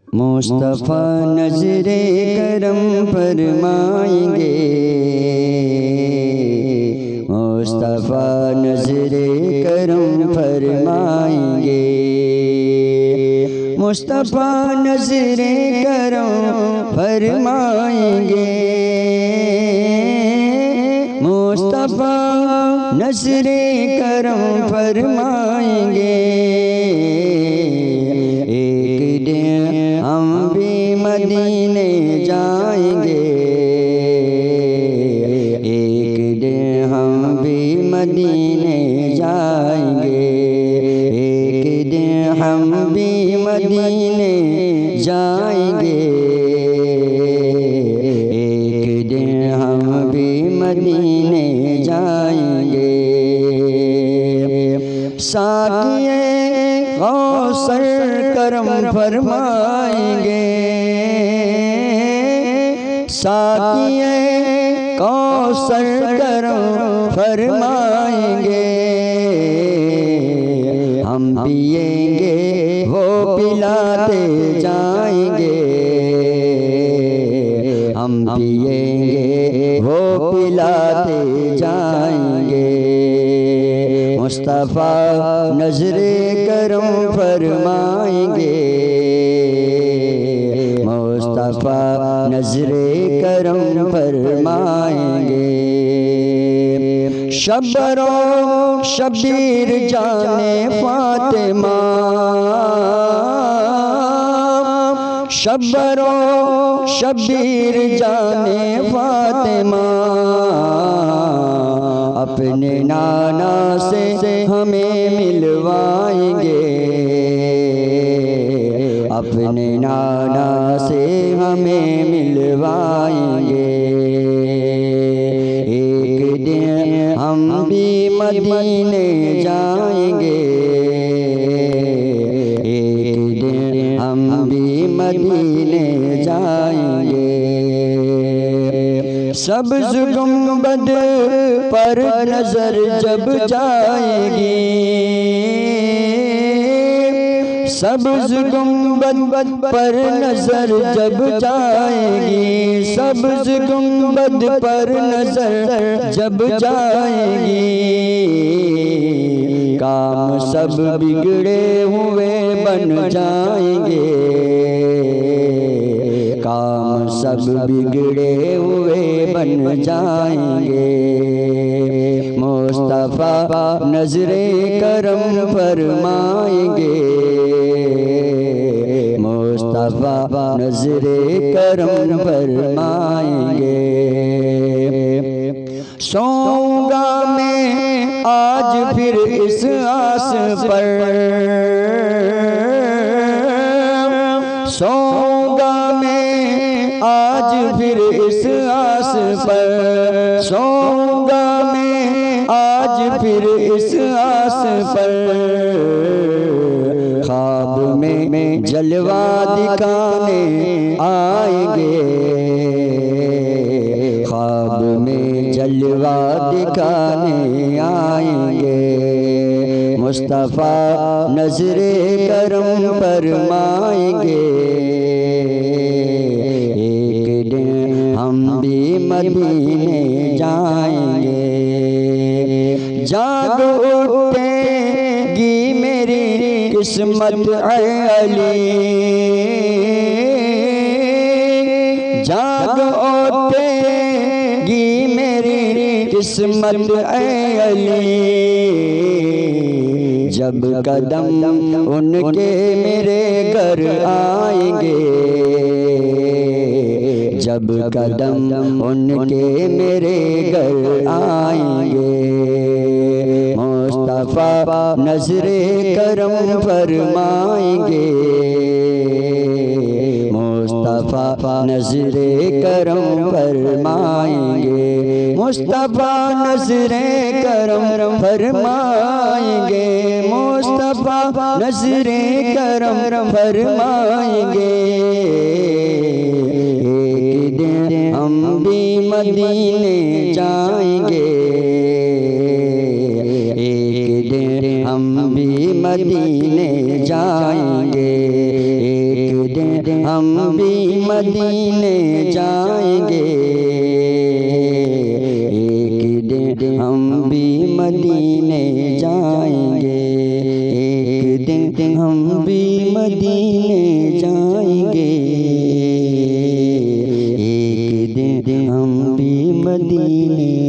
मुस्तफ़ा नजरे करम फरमाएंगे, मुस्तफ़ा नजरे करम फरमाएंगे, मुस्तफ़ा नजरे करम फरमाएंगे, मुस्तफ़ा नजरे करम फरमाएंगे। एक दिन हम भी मदीने जाएंगे, एक दिन हम भी मदीने जाएंगे, एक दिन हम भी मदीने जाएंगे, एक दिन हम भी मदीने जाएंगे। साकिए कौसर करम फरमाएंगे, साकिए कौसर करम फरमाएंगे, हम पिएंगे वो पिलाते जाएंगे, हम पिएंगे वो पिलाते जाएंगे। मुस्तफ़ा नजरे करम फरमाएंगे, मुस्तफ़ा नजरे करम फरमाएंगे। शबरो शबीर जाने फातिमा, शबरो शबीर जाने फातिमा, अपने नाना से हमें मिलवाएंगे, अपने नाना से हमें मिलवाएंगे। एक दिन हम भी मदीने जाएंगे, एक दिन हम भी मदीने जाएंगे। सब्ज़ गुंबद पर नजर जब जाएगी, सब्ज़ गुंबद पर नजर जब जाएगी, सब्ज़ गुंबद पर नजर जब जाएगी, काम सब बिगड़े हुए बन जाएंगे, काम सब बिगड़े हुए बन जाएंगे। मुस्तफ़ा नजरे करम फरमाएंगे, मुस्तफ़ा नजरे करम फरमाएंगे। सोऊंगा मैं आज फिर इस आस पर, सोऊंगा मैं आज फिर इस आस पर, सोऊंगा मैं आज फिर इस आस पर, ख्वाब में जलवा दिखाने आएंगे, ख्वाब में जलवा दिखाने आएंगे। मुस्तफ़ा नजरे करम फरमाएंगे, एक दिन हम भी मदीने जाएंगे। जाग उठेगी मेरी किस्मत ऐ अली, जाग उठेगी मेरी किस्मत ऐ अली, जब कदम उनके मेरे घर आएंगे, जब कदम उनके मेरे घर आएंगे। मुस्तफ़ा नजरे करम फरमाएंगे, मुस्तफ़ा नजरे करम फरमाएंगे, मुस्तफ़ा नजरे करम फरमाएंगे, मुस्तफ़ा नजरे करम फरमाएंगे। एक दिन हम भी मदीने जाएंगे, एक दिन हम भी मदीने जाएंगे, एक दिन हम भी मदीने जाएंगे, एक दिन हम भी मदीने जाएंगे, एक दिन हम भी मदीने जाएंगे, एक दिन हम भी मदीने